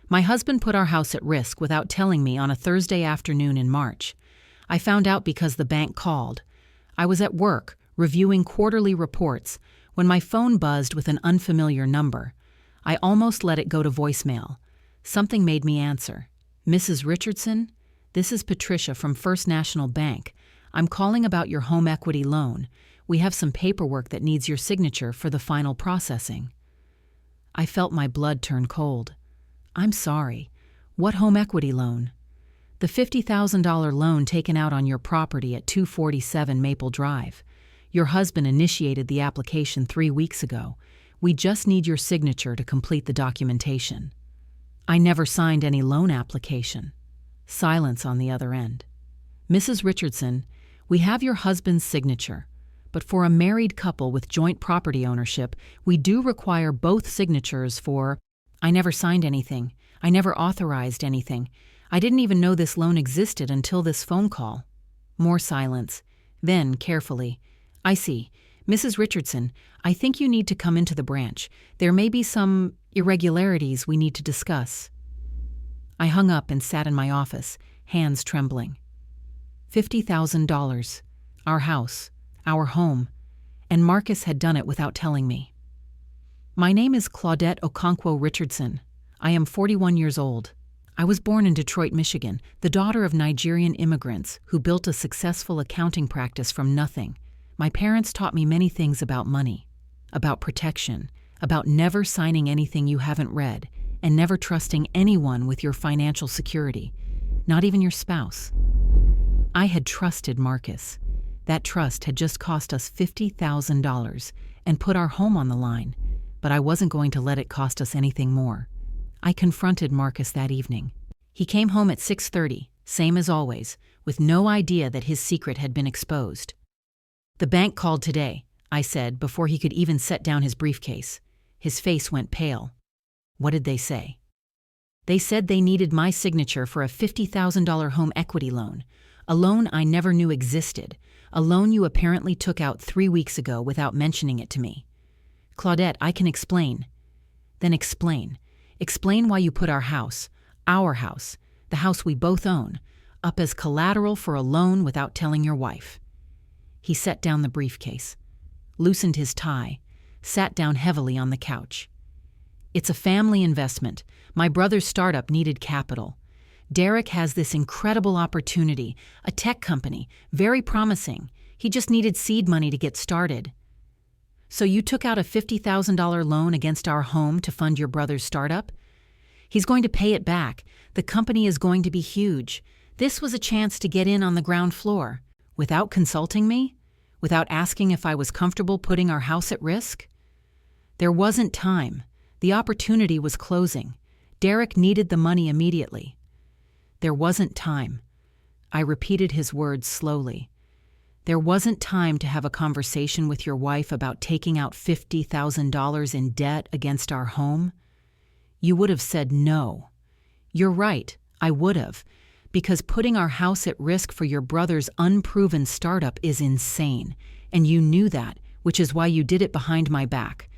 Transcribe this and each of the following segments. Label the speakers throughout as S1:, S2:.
S1: My husband put our house at risk without telling me on a Thursday afternoon in March. I found out because the bank called. I was at work, reviewing quarterly reports, when my phone buzzed with an unfamiliar number. I almost let it go to voicemail. Something made me answer. "Mrs. Richardson? This is Patricia from First National Bank. I'm calling about your home equity loan. We have some paperwork that needs your signature for the final processing." I felt my blood turn cold. "I'm sorry. What home equity loan?" "The $50,000 loan taken out on your property at 247 Maple Drive. Your husband initiated the application 3 weeks ago. We just need your signature to complete the documentation." I never signed any loan application. Silence on the other end. "Mrs. Richardson, we have your husband's signature, but for a married couple with joint property ownership, we do require both signatures for—" "I never signed anything. I never authorized anything. I didn't even know this loan existed until this phone call." More silence. Then, carefully, "I see. Mrs. Richardson, I think you need to come into the branch. There may be some irregularities we need to discuss." I hung up and sat in my office, hands trembling. $50,000. Our house. Our home. And Marcus had done it without telling me. "My name is Claudette Okonkwo Richardson. I am 41 years old. I was born in Detroit, Michigan, the daughter of Nigerian immigrants who built a successful accounting practice from nothing. My parents taught me many things about money, about protection, about never signing anything you haven't read, and never trusting anyone with your financial security, not even your spouse. I had trusted Marcus. That trust had just cost us $50,000 and put our home on the line, but I wasn't going to let it cost us anything more. I confronted Marcus that evening. He came home at 6:30, same as always, with no idea that his secret had been exposed. "The bank called today," I said before he could even set down his briefcase. His face went pale. "What did they say?" "They said they needed my signature for a $50,000 home equity loan, a loan I never knew existed, a loan you apparently took out 3 weeks ago without mentioning it to me." "Claudette, I can explain." "Then explain. Explain why you put our house, the house we both own, up as collateral for a loan without telling your wife." He set down the briefcase, loosened his tie, sat down heavily on the couch. "It's a family investment. My brother's startup needed capital. Derek has this incredible opportunity, a tech company, very promising. He just needed seed money to get started." "So you took out a $50,000 loan against our home to fund your brother's startup?" "He's going to pay it back. The company is going to be huge. This was a chance to get in on the ground floor. Without consulting me? Without asking if I was comfortable putting our house at risk?" "There wasn't time. The opportunity was closing. Derek needed the money immediately." "There wasn't time." I repeated his words slowly. "There wasn't time to have a conversation with your wife about taking out $50,000 in debt against our home? You would have said no." "You're right, I would have, because putting our house at risk for your brother's unproven startup is insane, and you knew that, which is why you did it behind my back."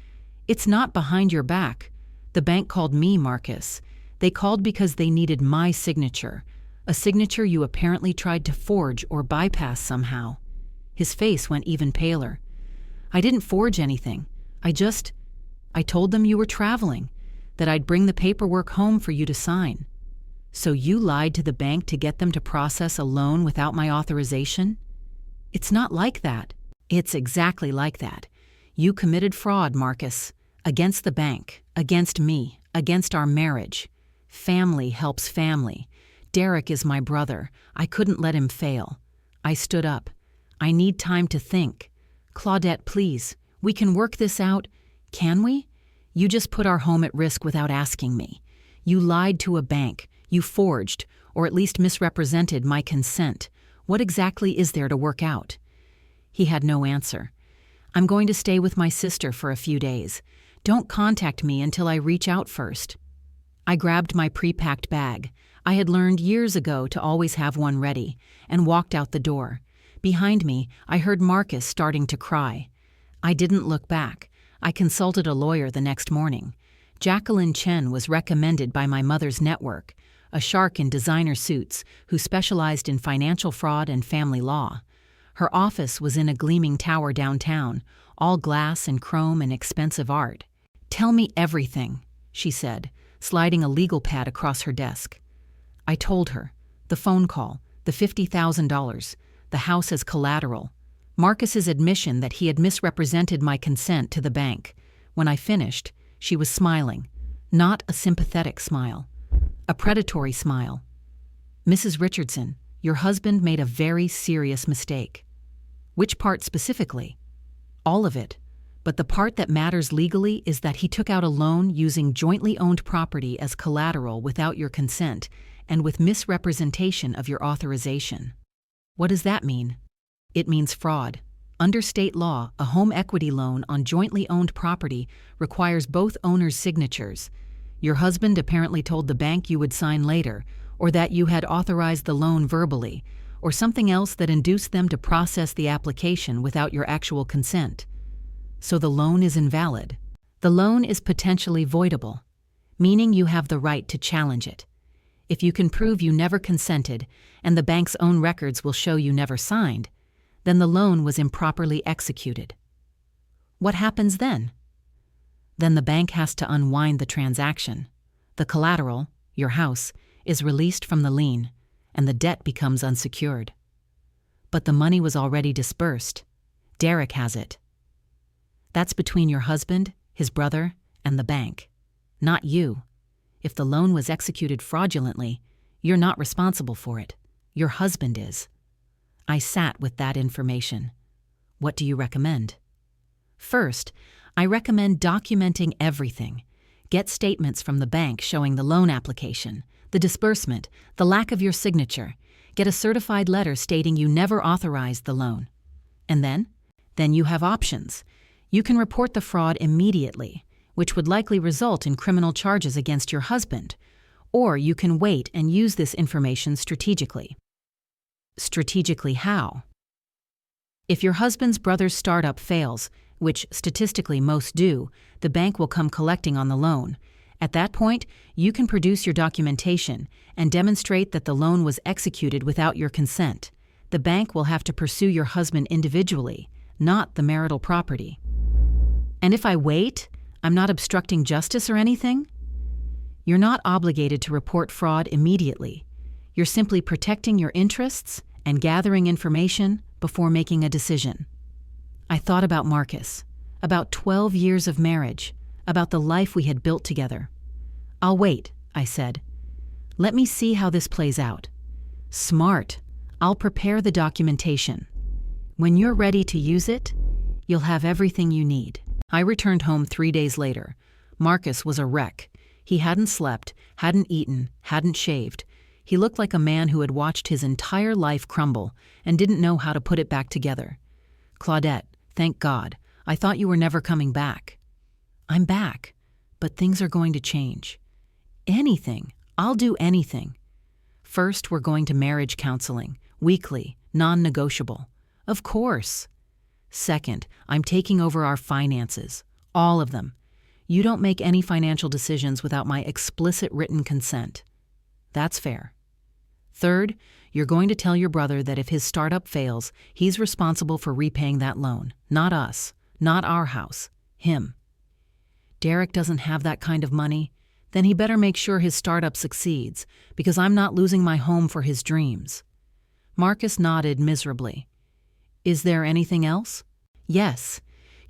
S1: "It's not behind your back. The bank called me, Marcus. They called because they needed my signature, a signature you apparently tried to forge or bypass somehow." His face went even paler. "I didn't forge anything. I told them you were traveling, that I'd bring the paperwork home for you to sign." "So you lied to the bank to get them to process a loan without my authorization?" "It's not like that." "It's exactly like that. You committed fraud, Marcus. Against the bank, against me, against our marriage. Family helps family. Derek is my brother. I couldn't let him fail." I stood up. "I need time to think. Claudette, please, we can work this out. Can we? You just put our home at risk without asking me. You lied to a bank. You forged, or at least misrepresented, my consent. What exactly is there to work out?" He had no answer. "I'm going to stay with my sister for a few days. Don't contact me until I reach out first." I grabbed my pre-packed bag. I had learned years ago to always have one ready, and walked out the door. Behind me, I heard Marcus starting to cry. I didn't look back. I consulted a lawyer the next morning. Jacqueline Chen was recommended by my mother's network, a shark in designer suits who specialized in financial fraud and family law. Her office was in a gleaming tower downtown, all glass and chrome and expensive art. "Tell me everything," she said, sliding a legal pad across her desk. I told her. The phone call, the $50,000, the house as collateral, Marcus's admission that he had misrepresented my consent to the bank. When I finished, she was smiling. Not a sympathetic smile. A predatory smile. "Mrs. Richardson, your husband made a very serious mistake." "Which part specifically?" "All of it. But the part that matters legally is that he took out a loan using jointly owned property as collateral without your consent and with misrepresentation of your authorization." "What does that mean?" "It means fraud. Under state law, a home equity loan on jointly owned property requires both owners' signatures. Your husband apparently told the bank you would sign later, or that you had authorized the loan verbally, or something else that induced them to process the application without your actual consent. So the loan is invalid. The loan is potentially voidable, meaning you have the right to challenge it. If you can prove you never consented, and the bank's own records will show you never signed, then the loan was improperly executed. What happens then? Then the bank has to unwind the transaction. The collateral, your house, is released from the lien, and the debt becomes unsecured. But the money was already disbursed. Derek has it. That's between your husband, his brother, and the bank. Not you. If the loan was executed fraudulently, you're not responsible for it. Your husband is. I sat with that information. What do you recommend? First, I recommend documenting everything. Get statements from the bank showing the loan application, the disbursement, the lack of your signature. Get a certified letter stating you never authorized the loan. And then you have options. You can report the fraud immediately, which would likely result in criminal charges against your husband, or you can wait and use this information strategically. Strategically how? If your husband's brother's startup fails, which statistically most do, the bank will come collecting on the loan. At that point, you can produce your documentation and demonstrate that the loan was executed without your consent. The bank will have to pursue your husband individually, not the marital property. And if I wait, I'm not obstructing justice or anything? You're not obligated to report fraud immediately. You're simply protecting your interests and gathering information before making a decision. I thought about Marcus, about 12 years of marriage, about the life we had built together. "I'll wait," I said. "Let me see how this plays out." "Smart. I'll prepare the documentation. When you're ready to use it, you'll have everything you need." I returned home 3 days later. Marcus was a wreck. He hadn't slept, hadn't eaten, hadn't shaved. He looked like a man who had watched his entire life crumble and didn't know how to put it back together. "Claudette, thank God. I thought you were never coming back." "I'm back, but things are going to change." "Anything. I'll do anything." "First, we're going to marriage counseling, weekly, non-negotiable." "Of course." "Second, I'm taking over our finances, all of them. You don't make any financial decisions without my explicit written consent." "That's fair." "Third, you're going to tell your brother that if his startup fails, he's responsible for repaying that loan, not us, not our house, him." "Derek doesn't have that kind of money. Then he better make sure his startup succeeds, because I'm not losing my home for his dreams." Marcus nodded miserably. "Is there anything else?" "Yes.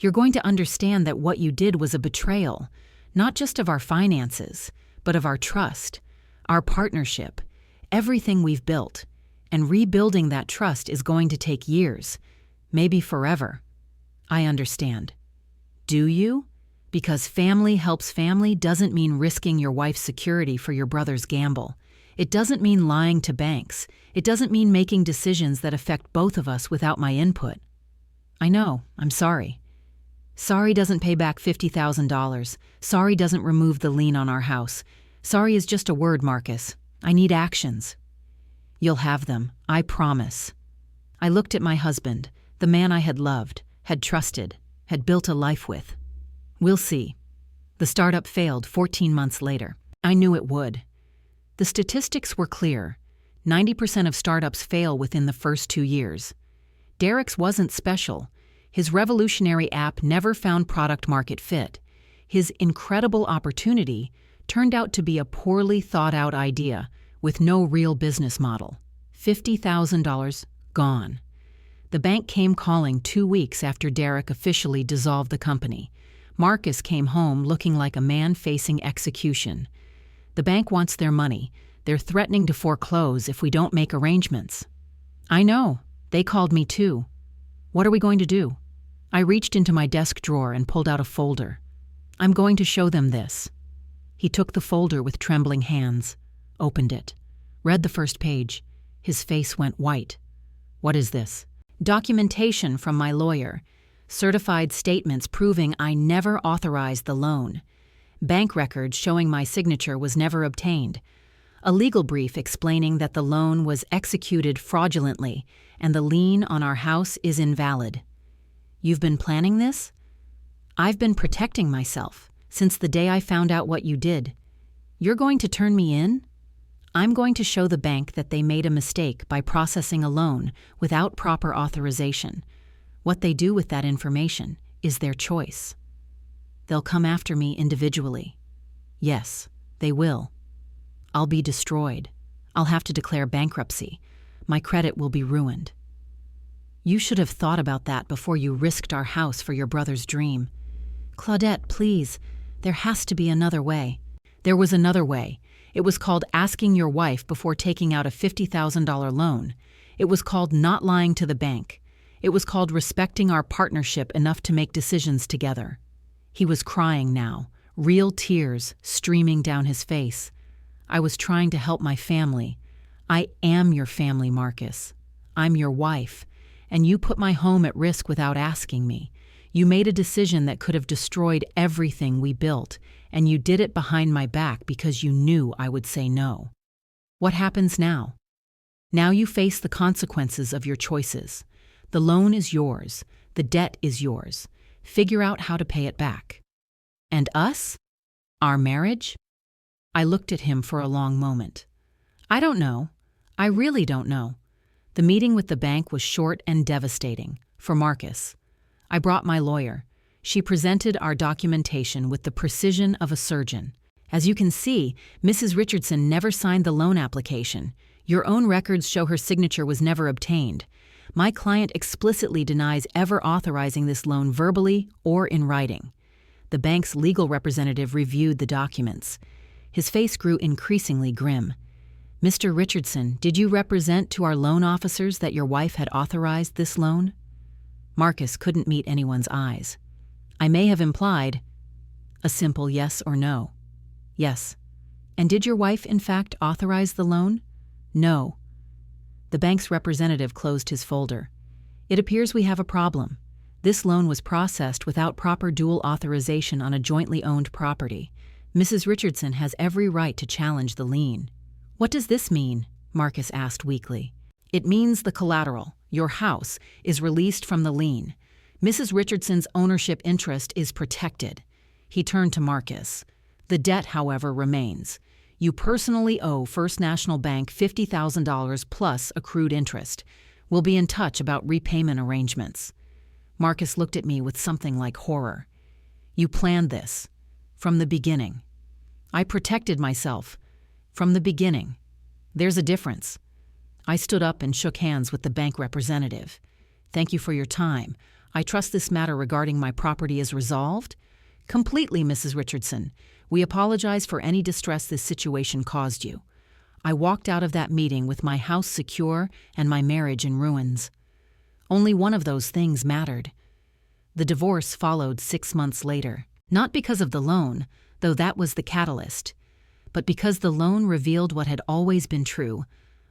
S1: You're going to understand that what you did was a betrayal, not just of our finances, but of our trust, our partnership, everything we've built. And rebuilding that trust is going to take years, maybe forever." "I understand." "Do you? Because family helps family doesn't mean risking your wife's security for your brother's gamble. It doesn't mean lying to banks. It doesn't mean making decisions that affect both of us without my input." "I know. I'm sorry." "Sorry doesn't pay back $50,000. Sorry doesn't remove the lien on our house. Sorry is just a word, Marcus. I need actions." "You'll have them. I promise." I looked at my husband, the man I had loved, had trusted, had built a life with. "We'll see." The startup failed 14 months later. I knew it would. The statistics were clear. 90% of startups fail within the first 2 years. Derek's wasn't special. His revolutionary app never found product-market fit. His incredible opportunity turned out to be a poorly thought-out idea with no real business model. $50,000 gone. The bank came calling 2 weeks after Derek officially dissolved the company. Marcus came home looking like a man facing execution. The bank wants their money. They're threatening to foreclose if we don't make arrangements. I know. They called me too. What are we going to do? I reached into my desk drawer and pulled out a folder. I'm going to show them this. He took the folder with trembling hands, opened it, read the first page. His face went white. What is this? Documentation from my lawyer. Certified statements proving I never authorized the loan. Bank records showing my signature was never obtained. A legal brief explaining that the loan was executed fraudulently and the lien on our house is invalid. You've been planning this? I've been protecting myself since the day I found out what you did. You're going to turn me in? I'm going to show the bank that they made a mistake by processing a loan without proper authorization. What they do with that information is their choice. They'll come after me individually. Yes, they will. I'll be destroyed. I'll have to declare bankruptcy. My credit will be ruined. You should have thought about that before you risked our house for your brother's dream. Claudette, please, there has to be another way. There was another way. It was called asking your wife before taking out a $50,000 loan. It was called not lying to the bank. It was called respecting our partnership enough to make decisions together. He was crying now, real tears streaming down his face. I was trying to help my family. I am your family, Marcus. I'm your wife, and you put my home at risk without asking me. You made a decision that could have destroyed everything we built, and you did it behind my back because you knew I would say no. What happens now? Now you face the consequences of your choices. The loan is yours. The debt is yours. Figure out how to pay it back. And us? Our marriage? I looked at him for a long moment. I don't know. I really don't know. The meeting with the bank was short and devastating for Marcus. I brought my lawyer. She presented our documentation with the precision of a surgeon. As you can see, Mrs. Richardson never signed the loan application. Your own records show her signature was never obtained. My client explicitly denies ever authorizing this loan verbally or in writing. The bank's legal representative reviewed the documents. His face grew increasingly grim. Mr. Richardson, did you represent to our loan officers that your wife had authorized this loan? Marcus couldn't meet anyone's eyes. I may have implied a simple yes or no. Yes. And did your wife, in fact, authorize the loan? No. The bank's representative closed his folder. It appears we have a problem. This loan was processed without proper dual authorization on a jointly owned property. Mrs. Richardson has every right to challenge the lien. What does this mean? Marcus asked weakly. It means the collateral, your house, is released from the lien. Mrs. Richardson's ownership interest is protected. He turned to Marcus. The debt, however, remains. You personally owe First National Bank $50,000 plus accrued interest. We'll be in touch about repayment arrangements. Marcus looked at me with something like horror. You planned this. From the beginning. I protected myself. From the beginning. There's a difference. I stood up and shook hands with the bank representative. Thank you for your time. I trust this matter regarding my property is resolved? Completely, Mrs. Richardson. We apologize for any distress this situation caused you. I walked out of that meeting with my house secure and my marriage in ruins. Only one of those things mattered. The divorce followed 6 months later, not because of the loan, though that was the catalyst, but because the loan revealed what had always been true.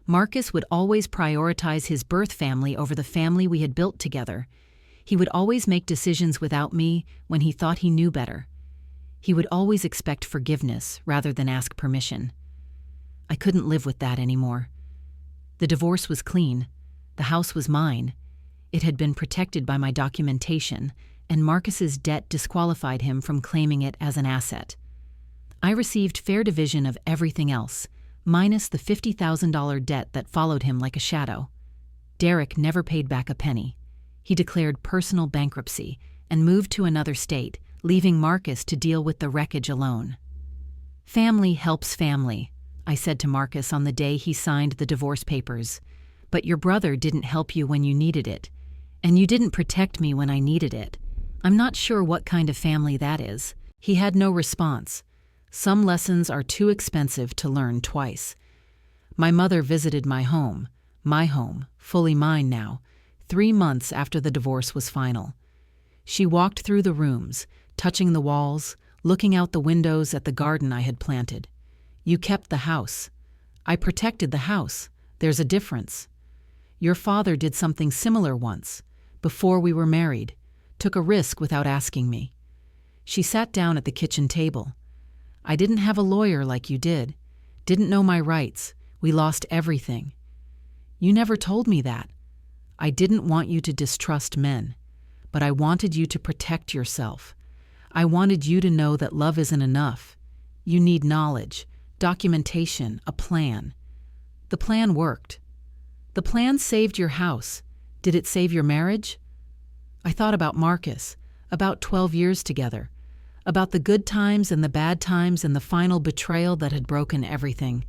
S1: Marcus would always prioritize his birth family over the family we had built together. He would always make decisions without me when he thought he knew better. He would always expect forgiveness rather than ask permission. I couldn't live with that anymore. The divorce was clean. The house was mine. It had been protected by my documentation. and Marcus's debt disqualified him from claiming it as an asset. I received fair division of everything else, minus the $50,000 debt that followed him like a shadow. Derek never paid back a penny. He declared personal bankruptcy and moved to another state, leaving Marcus to deal with the wreckage alone. "Family helps family," I said to Marcus on the day he signed the divorce papers. "But your brother didn't help you when you needed it, and you didn't protect me when I needed it. I'm not sure what kind of family that is." He had no response. Some lessons are too expensive to learn twice. My mother visited my home, fully mine now, 3 months after the divorce was final. She walked through the rooms, touching the walls, looking out the windows at the garden I had planted. "You kept the house. I protected the house. There's a difference. Your father did something similar once, before we were married, took a risk without asking me." She sat down at the kitchen table. "I didn't have a lawyer like you did. Didn't know my rights. We lost everything. You never told me that. I didn't want you to distrust men, but I wanted you to protect yourself. I wanted you to know that love isn't enough. You need knowledge, documentation, a plan. The plan worked. The plan saved your house. Did it save your marriage?" I thought about Marcus, about 12 years together, about the good times and the bad times and the final betrayal that had broken everything.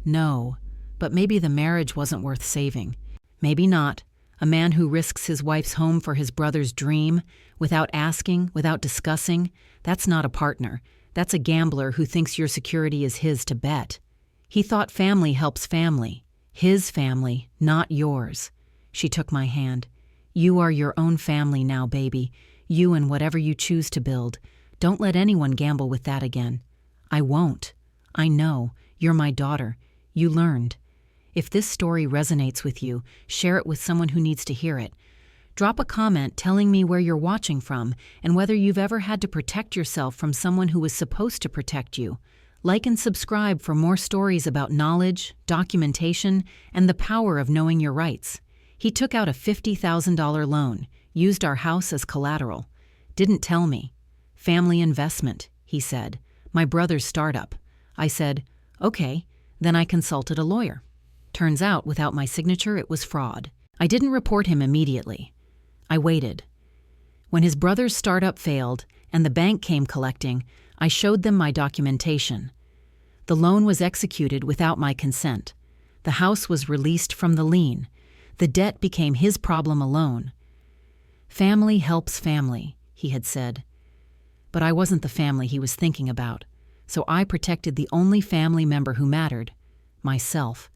S1: No, but maybe the marriage wasn't worth saving. Maybe not. A man who risks his wife's home for his brother's dream, without asking, without discussing, that's not a partner. That's a gambler who thinks your security is his to bet. He thought family helps family. His family, not yours. She took my hand. "You are your own family now, baby. You and whatever you choose to build. Don't let anyone gamble with that again." "I won't. I know. You're my daughter. You learned." If this story resonates with you, share it with someone who needs to hear it. Drop a comment telling me where you're watching from and whether you've ever had to protect yourself from someone who was supposed to protect you. Like and subscribe for more stories about knowledge, documentation, and the power of knowing your rights. He took out a $50,000 loan, used our house as collateral. Didn't tell me. "Family investment," he said. "My brother's startup." I said, "Okay." Then I consulted a lawyer. Turns out, without my signature, it was fraud. I didn't report him immediately. I waited. When his brother's startup failed and the bank came collecting, I showed them my documentation. The loan was executed without my consent. The house was released from the lien. The debt became his problem alone. "Family helps family," he had said. But I wasn't the family he was thinking about, so I protected the only family member who mattered, myself.